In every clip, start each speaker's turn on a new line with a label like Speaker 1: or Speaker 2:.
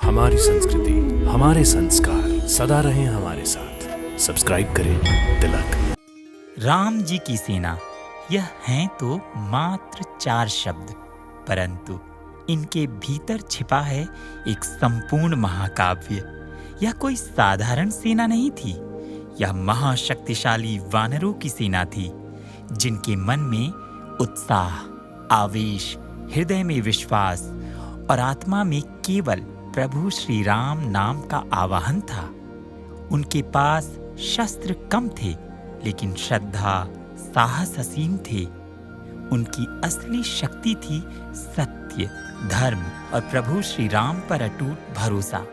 Speaker 1: हमारी संस्कृति, हमारे संस्कार सदा रहें हमारे साथ। सब्सक्राइब करें तिलक।
Speaker 2: राम जी की सेना, यह हैं तो मात्र 4 शब्द, परंतु इनके भीतर छिपा है एक संपूर्ण महाकाव्य। यह कोई साधारण सेना नहीं थी, यह महाशक्तिशाली वानरों की सेना थी, जिनके मन में उत्साह, आवेश, हृदय में विश्वास और आत्मा में केवल प्रभु श्री राम नाम का आवाहन था। उनके पास शस्त्र कम थे, लेकिन श्रद्धा, साहस असीम थे। उनकी असली शक्ति थी सत्य, धर्म और प्रभु श्री राम पर अटूट भरोसा।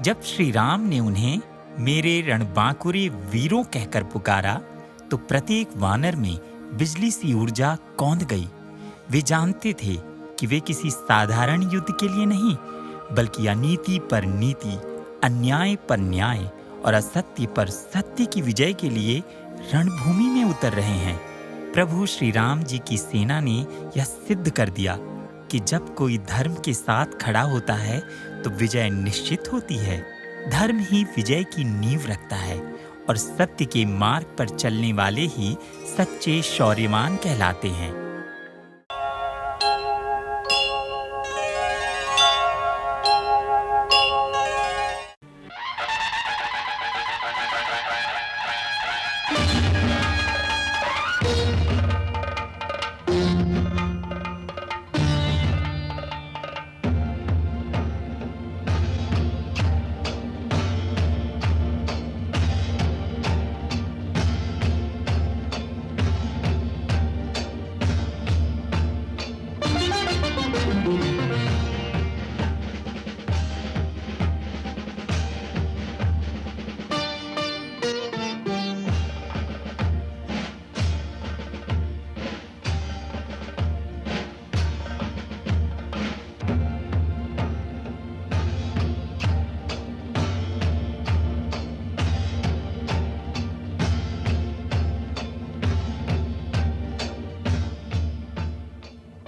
Speaker 2: जब श्री राम ने उन्हें मेरे रणबांकुरे वीरों कहकर पुकारा, तो प्रत्येक वानर में बिजली सी ऊर्जा कौंध गई। वे जानते थे कि वे किसी साधारण युद्ध के लिए नहीं, बल्कि अनीति पर नीति, अन्याय पर न्याय और असत्य पर सत्य की विजय के लिए रणभूमि में उतर रहे हैं। प्रभु श्री राम जी की सेना ने यह सिद्ध कर दिया कि जब कोई धर्म के साथ खड़ा होता है तो विजय निश्चित होती है। धर्म ही विजय की नींव रखता है और सत्य के मार्ग पर चलने वाले ही सच्चे शौर्यवान कहलाते हैं।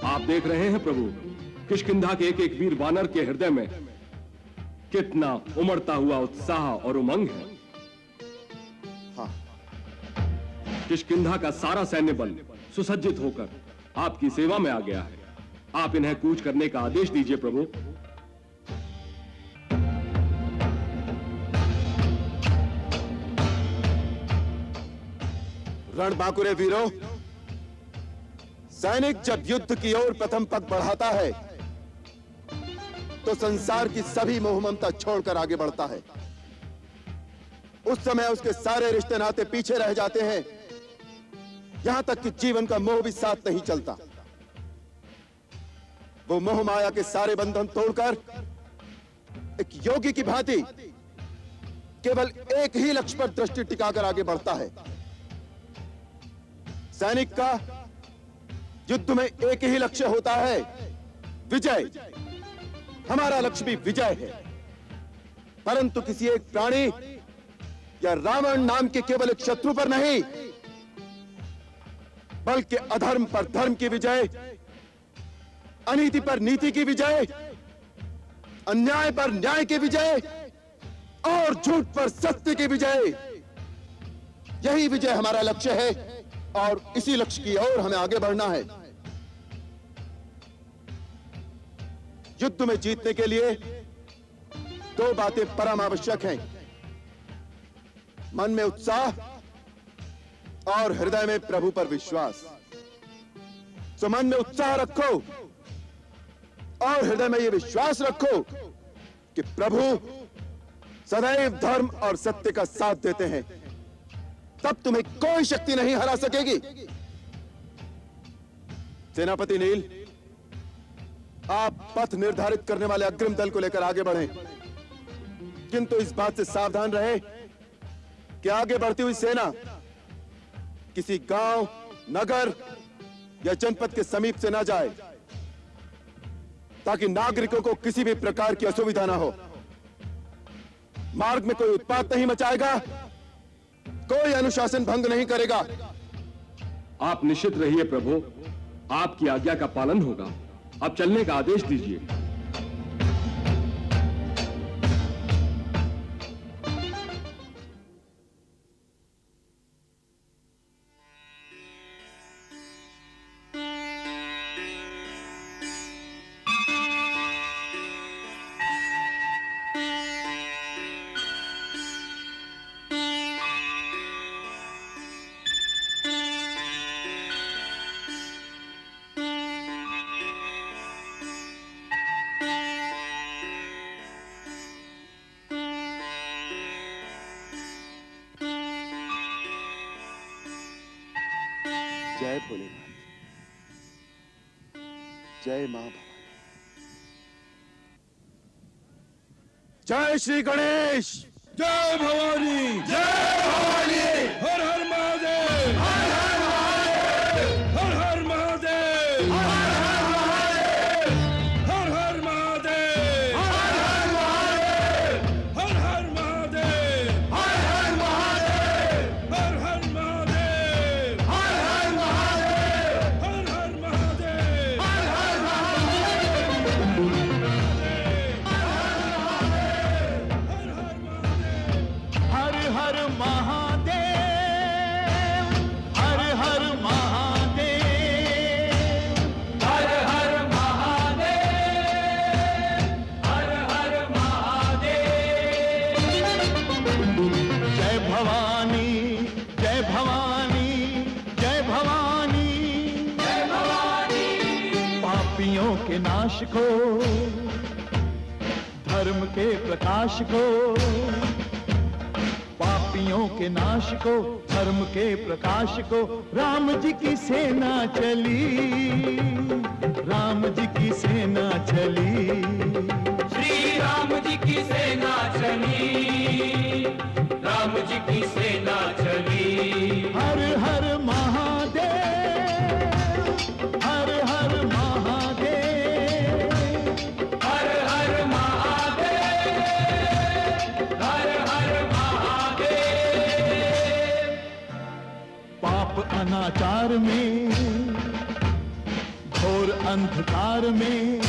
Speaker 3: आप देख रहे हैं प्रभु, किष्किंधा के एक एक वीर वानर के हृदय में कितना उमड़ता हुआ उत्साह और उमंग है। हाँ, किष्किंधा का सारा सैन्य बल सुसज्जित होकर आपकी सेवा में आ गया है। आप इन्हें कूच करने का आदेश दीजिए प्रभु।
Speaker 4: रणबांकुरे वीरों, सैनिक जब युद्ध की ओर प्रथम पग बढ़ाता है तो संसार की सभी मोह ममता छोड़कर आगे बढ़ता है। उस समय उसके सारे रिश्ते नाते पीछे रह जाते हैं, यहां तक कि जीवन का मोह भी साथ नहीं चलता। वो मोह माया के सारे बंधन तोड़कर एक योगी की भांति केवल एक ही लक्ष्य पर दृष्टि टिकाकर आगे बढ़ता है। सैनिक का युद्ध में एक ही लक्ष्य होता है, विजय। हमारा लक्ष्य भी विजय है, परंतु किसी एक प्राणी या रावण नाम के केवल एक शत्रु पर नहीं, बल्कि अधर्म पर धर्म की विजय, अनीति पर नीति की विजय, अन्याय पर न्याय की विजय और झूठ पर सत्य की विजय। यही विजय हमारा लक्ष्य है और इसी लक्ष्य की ओर हमें आगे बढ़ना है। युद्ध में जीतने के लिए 2 बातें परम आवश्यक हैं, मन में उत्साह और हृदय में प्रभु पर विश्वास। तो मन में उत्साह रखो और हृदय में यह विश्वास रखो कि प्रभु सदैव धर्म और सत्य का साथ देते हैं, तब तुम्हें कोई शक्ति नहीं हरा सकेगी। सेनापति नील, आप पथ निर्धारित करने वाले अग्रिम दल को लेकर आगे बढ़ें, किंतु इस बात से सावधान रहे कि आगे बढ़ती हुई सेना किसी गांव, नगर या जनपद के समीप से ना जाए, ताकि नागरिकों को किसी भी प्रकार की असुविधा ना हो। मार्ग में कोई उत्पात नहीं मचाएगा, कोई अनुशासन भंग नहीं करेगा।
Speaker 3: आप निश्चित रहिए प्रभु, आपकी आज्ञा का पालन होगा। अब चलने का आदेश दीजिए।
Speaker 4: जय भोलेनाथ, जय मां भवानी, जय श्री गणेश,
Speaker 3: जय भवानी,
Speaker 4: जय भवानी,
Speaker 3: हर हर महादेव,
Speaker 4: हर हर महादेव,
Speaker 3: हर हर महादेव,
Speaker 4: हर हर महादेव,
Speaker 3: हर हर महादेव,
Speaker 4: हर हर महादेव,
Speaker 3: हर हर महादेव,
Speaker 4: हर हर महादेव,
Speaker 3: हर हर महादेव,
Speaker 4: हर हर महादेव,
Speaker 3: हर हर महादेव,
Speaker 4: हर हर
Speaker 5: पापियों के नाश को, धर्म के प्रकाश को, पापियों के नाश को, धर्म के प्रकाश को, राम जी की सेना चली, राम जी की सेना चली,
Speaker 6: श्री राम जी की सेना चली, राम जी की सेना चली।
Speaker 5: हर हर महादेव, हर हर महादेव,
Speaker 6: हर हर महादेव, हर हर महादेव।
Speaker 5: पाप अनाचार में, घोर अंधकार में,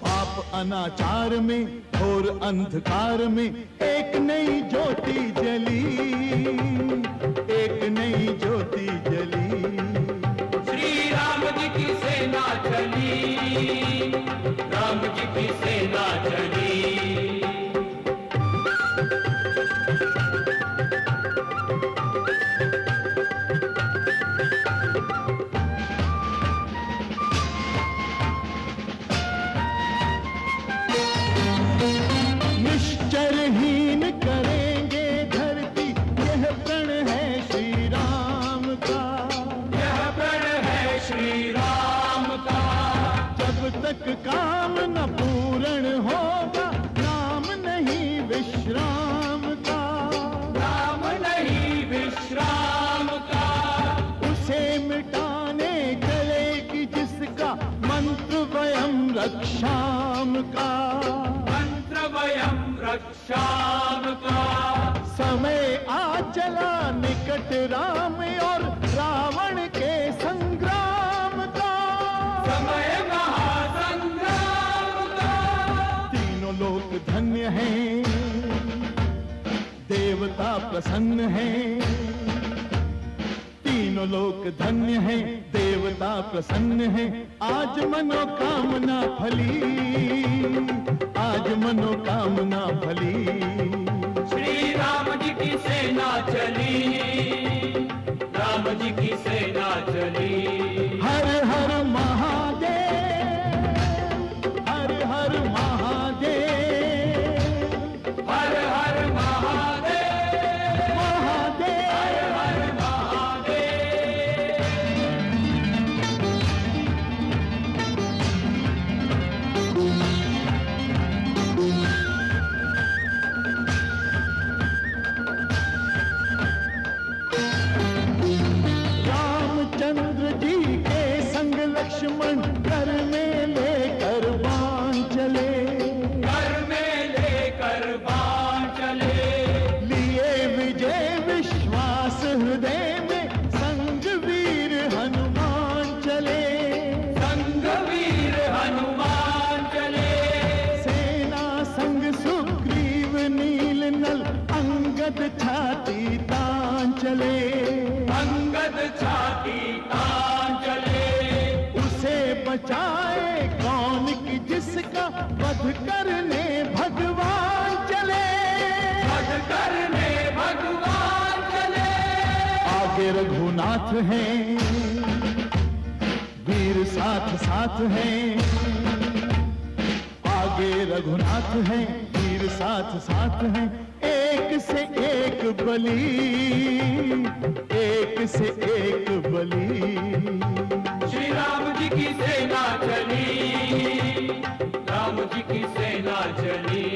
Speaker 5: पाप अनाचार में, घोर अंधकार में, एक नई ज्योति जली, एक नई ज्योति जली,
Speaker 6: श्री राम जी की सेना चली, राम जी की सेना चली।
Speaker 5: निश्चरहीन करेंगे धरती, यह प्रण है श्री राम का,
Speaker 6: यह प्रण है श्री राम का।
Speaker 5: जब तक काम न पूर्ण होगा, नाम नहीं विश्राम का,
Speaker 6: नाम नहीं विश्राम का।
Speaker 5: उसे मिटाने चलेगी जिसका मंत्र वयम रक्षाम का,
Speaker 6: मंत्र वयम रक्षाम का।
Speaker 5: समय आ चला निकट राम और रावण के संग्राम का,
Speaker 6: समय महासंग्राम का।
Speaker 5: तीनों लोक धन्य हैं, देवता प्रसन्न हैं, तीनों लोक धन्य हैं, देवता प्रसन्न हैं, आज मनोकामना फली, आज मनोकामना फली,
Speaker 6: श्री राम जी की सेना चली, राम जी की सेना चली।
Speaker 5: हर हर महादेव, हर हर महादेव,
Speaker 6: हर हर महादेव,
Speaker 5: महादेव,
Speaker 6: हर हर महादेव।
Speaker 5: रामचंद्र जी के संग लक्ष्मण घर में लेकर बाण चले,
Speaker 6: घर में लेकर बाण चले,
Speaker 5: लिए विजय विश्वास हृदय में, संग वीर हनुमान चले,
Speaker 6: संग वीर हनुमान चले,
Speaker 5: सेना संग सुग्रीव नील नल, अंगद छाती तान चले,
Speaker 6: अंगद छाती तान चले।
Speaker 5: उसे बचाए कौन कि जिसका वध करने भगवान चले,
Speaker 6: वध करने भगवान चले।
Speaker 5: आगे रघुनाथ हैं, वीर साथ साथ हैं, आगे रघुनाथ हैं, वीर साथ साथ हैं, एक से एक बलि, एक से एक बलि।
Speaker 6: श्री राम जी की सेना चली, राम जी की सेना चली।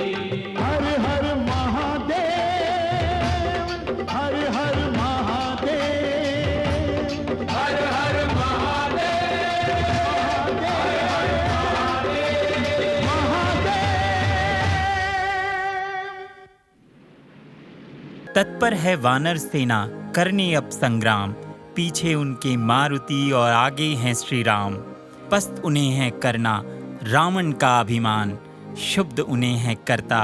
Speaker 5: हर हर महादेव, हर हर महादेव,
Speaker 6: हर हर महादेव,
Speaker 2: तत्पर है वानर सेना करने अब संग्राम, पीछे उनके मारुति और आगे हैं श्री राम। पस्त उन्हें है करना रावण का अभिमान, शुद्ध उन्हें है करता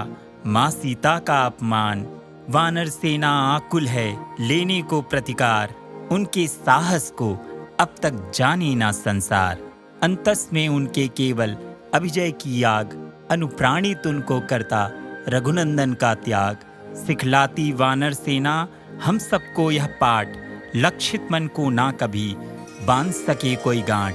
Speaker 2: माँ सीता का अपमान। वानर सेना आकुल है लेने को प्रतिकार, उनके साहस को अब तक जाने ना संसार। अंतस में उनके केवल अभिजय की आग, अनुप्राणित उनको करता रघुनंदन का त्याग। सिखलाती वानर सेना हम सबको यह पाठ, लक्षित मन को ना कभी बांध सके कोई गांठ।